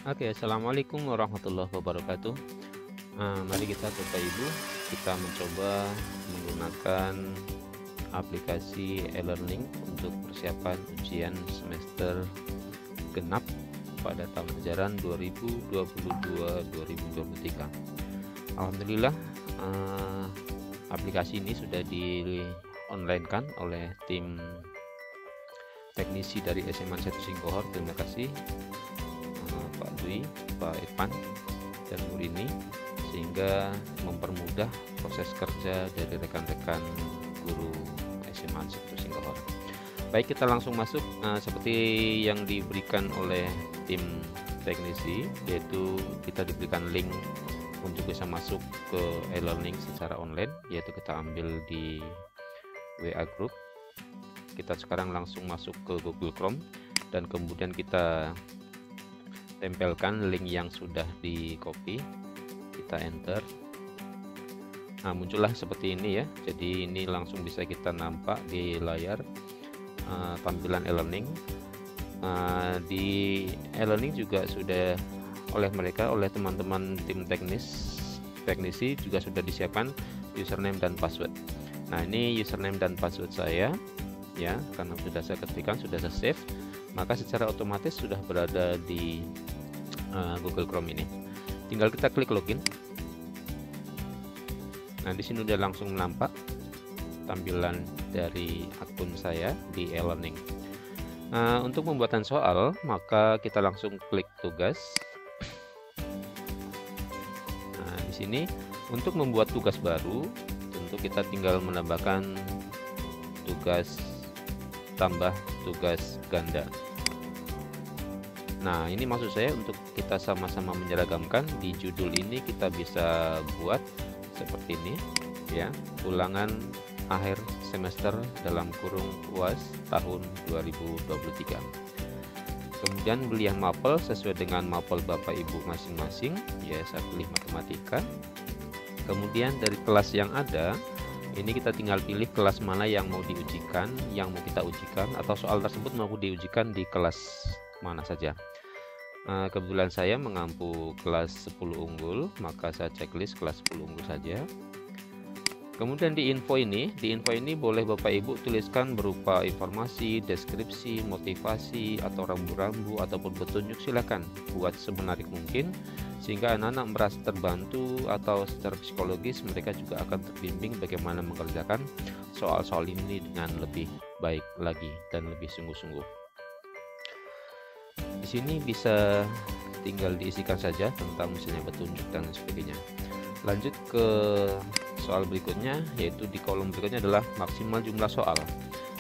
Oke, assalamualaikum warahmatullahi wabarakatuh. Mari kita Bapak Ibu, kita mencoba menggunakan aplikasi e-learning untuk persiapan ujian semester genap pada tahun ajaran 2022-2023. Alhamdulillah, aplikasi ini sudah di-online-kan oleh tim teknisi dari SMA 1 Singkohor. Terima kasih Pak Dwi, Pak Irfan, dan Bu Rini, sehingga mempermudah proses kerja dari rekan-rekan guru SMA 1 Singkohor. Baik, kita langsung masuk seperti yang diberikan oleh tim teknisi, yaitu kita diberikan link untuk bisa masuk ke e-learning secara online, yaitu kita ambil di WA Group. Kita sekarang langsung masuk ke Google Chrome dan kemudian kita tempelkan link yang sudah di copy, kita enter. Nah, muncullah seperti ini ya. Jadi ini langsung bisa kita nampak di layar tampilan e-learning. Di e-learning juga sudah oleh teman-teman tim teknisi juga sudah disiapkan username dan password. Nah, ini username dan password saya ya, karena sudah saya ketikkan, sudah saya save, maka secara otomatis sudah berada di Google Chrome ini. Tinggal kita klik login. Nah, di sini udah langsung nampak tampilan dari akun saya di e-learning. Untuk pembuatan soal, maka kita langsung klik tugas. Nah, di sini untuk membuat tugas baru, tentu kita tinggal menambahkan tugas tambah tugas ganda. Nah, ini maksud saya untuk kita sama-sama menyeragamkan. Di judul ini kita bisa buat seperti ini ya, ulangan akhir semester dalam kurung UAS tahun 2023. Kemudian pilihan mapel sesuai dengan mapel Bapak Ibu masing-masing ya, saya pilih matematika. Kemudian dari kelas yang ada, ini kita tinggal pilih kelas mana yang mau diujikan, yang mau kita ujikan, atau soal tersebut mau diujikan di kelas mana saja. Kebetulan saya mengampu kelas 10 unggul, maka saya checklist kelas 10 unggul saja. Kemudian di info ini boleh Bapak Ibu tuliskan berupa informasi, deskripsi, motivasi, atau rambu-rambu ataupun petunjuk, silakan buat semenarik mungkin sehingga anak-anak merasa terbantu, atau secara psikologis mereka juga akan terbimbing bagaimana mengerjakan soal-soal ini dengan lebih baik lagi dan lebih sungguh-sungguh. Di sini bisa tinggal diisikan saja tentang misalnya petunjuk dan sebagainya. Lanjut ke soal berikutnya, yaitu di kolom berikutnya adalah maksimal jumlah soal.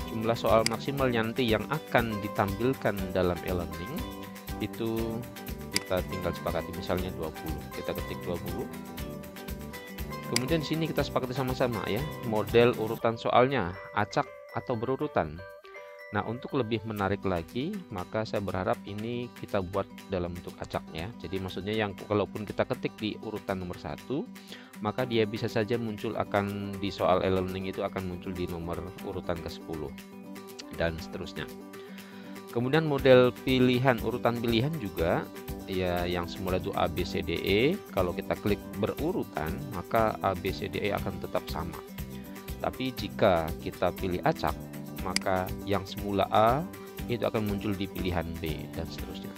Jumlah soal maksimal nanti yang akan ditampilkan dalam e-learning itu kita tinggal sepakati, misalnya 20. Kita ketik 20. Kemudian di sini kita sepakati sama-sama ya, model urutan soalnya acak atau berurutan. Nah, untuk lebih menarik lagi, maka saya berharap ini kita buat dalam bentuk acak ya. Jadi maksudnya yang kalaupun kita ketik di urutan nomor 1, maka dia bisa saja muncul akan di soal e-learning itu akan muncul di nomor urutan ke-10 dan seterusnya. Kemudian model pilihan, urutan pilihan juga ya, yang semula itu A, B, C, D, E. Kalau kita klik berurutan, maka A, B, C, D, E akan tetap sama. Tapi jika kita pilih acak, maka yang semula A itu akan muncul di pilihan B dan seterusnya.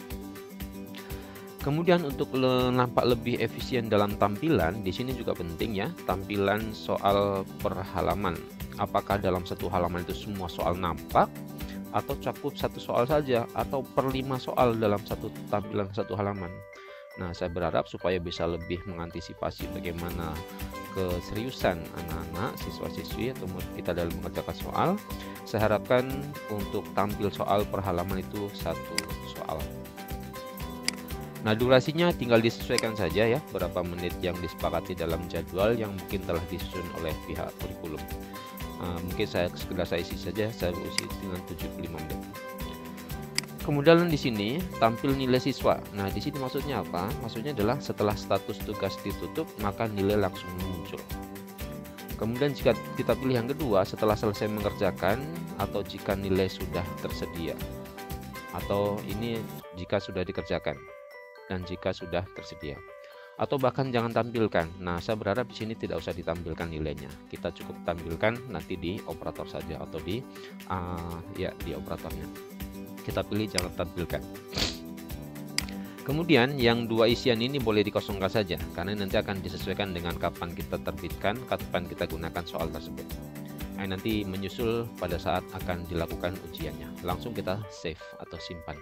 Kemudian untuk nampak lebih efisien dalam tampilan, di sini juga penting ya, tampilan soal per halaman. Apakah dalam satu halaman itu semua soal nampak, atau cukup satu soal saja, atau per 5 soal dalam satu tampilan satu halaman. Nah, saya berharap supaya bisa lebih mengantisipasi bagaimana keseriusan anak-anak, siswa-siswi atau kita dalam mengerjakan soal. Saya harapkan untuk tampil soal per halaman itu satu soal. Nah, durasinya tinggal disesuaikan saja ya, berapa menit yang disepakati dalam jadwal yang mungkin telah disusun oleh pihak kurikulum. Mungkin sekedar saya isi saja, saya usi dengan 75 menit. Kemudian di sini tampil nilai siswa. Nah, di sini maksudnya apa? Maksudnya adalah setelah status tugas ditutup, maka nilai langsung muncul. Kemudian jika kita pilih yang kedua, setelah selesai mengerjakan, atau jika nilai sudah tersedia, atau ini jika sudah dikerjakan. dan jika sudah tersedia. Atau bahkan jangan tampilkan. Nah, saya berharap di sini tidak usah ditampilkan nilainya. Kita cukup tampilkan nanti di operator saja atau di operatornya. Kita pilih jangan tampilkan. Kemudian yang dua isian ini boleh dikosongkan saja karena nanti akan disesuaikan dengan kapan kita terbitkan, kapan kita gunakan soal tersebut. Nah, nanti menyusul pada saat akan dilakukan ujiannya. Langsung kita save atau simpan.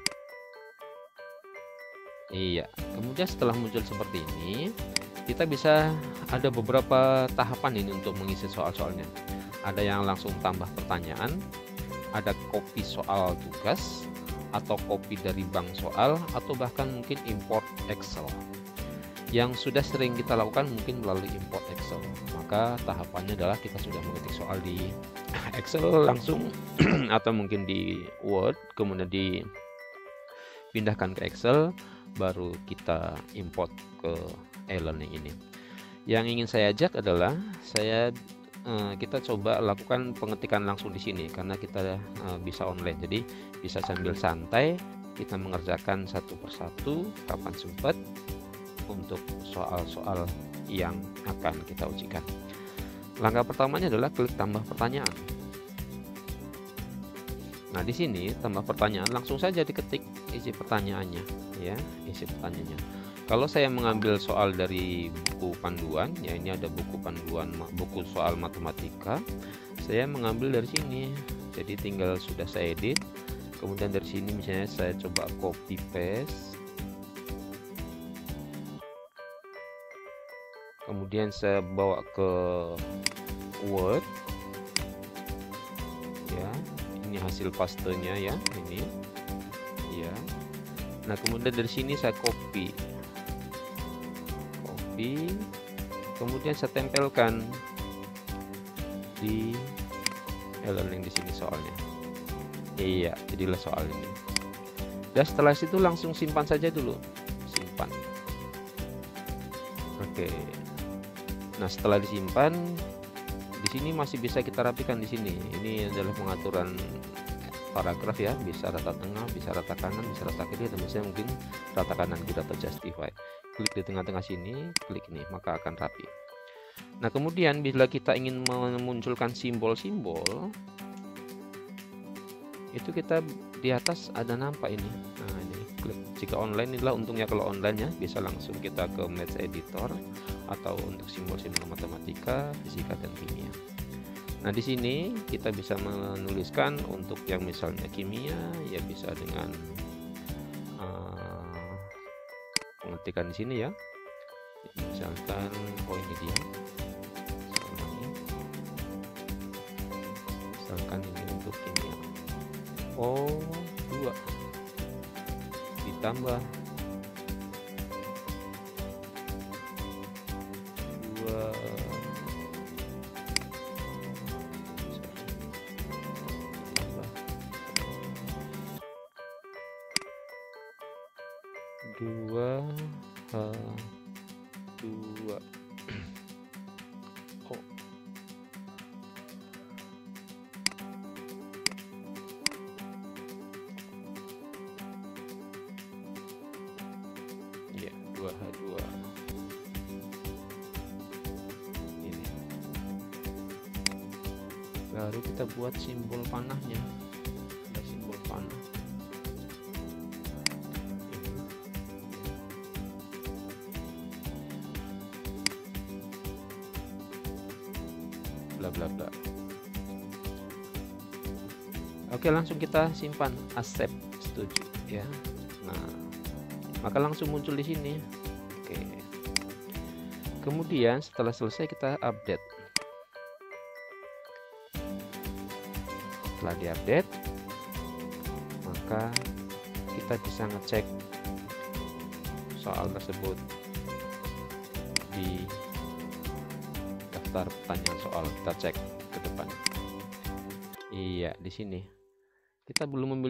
Iya, kemudian setelah muncul seperti ini, kita bisa ada beberapa tahapan ini untuk mengisi soal-soalnya. Ada yang langsung tambah pertanyaan, ada copy soal tugas, atau copy dari bank soal, atau bahkan mungkin import Excel. Yang sudah sering kita lakukan mungkin melalui import Excel. Maka tahapannya adalah kita sudah mengetik soal di Excel langsung atau mungkin di Word, kemudian dipindahkan ke Excel, baru kita import ke e-learning ini. Yang ingin saya ajak adalah kita coba lakukan pengetikan langsung di sini karena kita bisa online, jadi bisa sambil santai kita mengerjakan satu persatu kapan sempat untuk soal-soal yang akan kita ujikan. Langkah pertamanya adalah klik tambah pertanyaan. Nah, di sini tambah pertanyaan, langsung saja diketik isi pertanyaannya, ya, isi pertanyaannya. Kalau saya mengambil soal dari buku panduan, ya ini ada buku panduan, buku soal matematika, saya mengambil dari sini. Jadi tinggal sudah saya edit, kemudian dari sini misalnya saya coba copy paste, kemudian saya bawa ke Word, ya. Ini hasil pastenya ya, ini ya. Nah, kemudian dari sini saya copy, kemudian saya tempelkan di e-learning di sini soalnya. Iya, jadilah soal ini. Dan setelah itu langsung simpan saja dulu, simpan. Oke. Nah, setelah disimpan, di sini masih bisa kita rapikan di sini. Ini adalah pengaturan paragraf ya, bisa rata tengah, bisa rata kanan, bisa rata kiri, dan misalnya mungkin rata kanan kiri atau justify. Klik di tengah-tengah sini, klik ini, maka akan rapi. Nah, kemudian bila kita ingin memunculkan simbol-simbol, itu kita di atas ada nampak ini. Nah, ini klik. Jika online inilah untungnya, kalau online ya bisa langsung kita ke Math Editor atau untuk simbol-simbol matematika, fisika dan kimia. Nah, di sini kita bisa menuliskan untuk yang misalnya kimia, ya bisa dengan pengetikan di sini ya. Misalkan, ini dia. Misalkan ini untuk kimia. 2 ditambah 2 ya 2H2 ini. Baru kita buat simbol panahnya, ada simbol panah. Bla bla bla. Oke, langsung kita simpan, accept, setuju ya. Nah, maka langsung muncul di sini. Oke. Kemudian setelah selesai kita update. Setelah diupdate, maka kita bisa ngecek soal tersebut di daftar pertanyaan soal. Kita cek ke depan. Iya, di sini kita belum memilih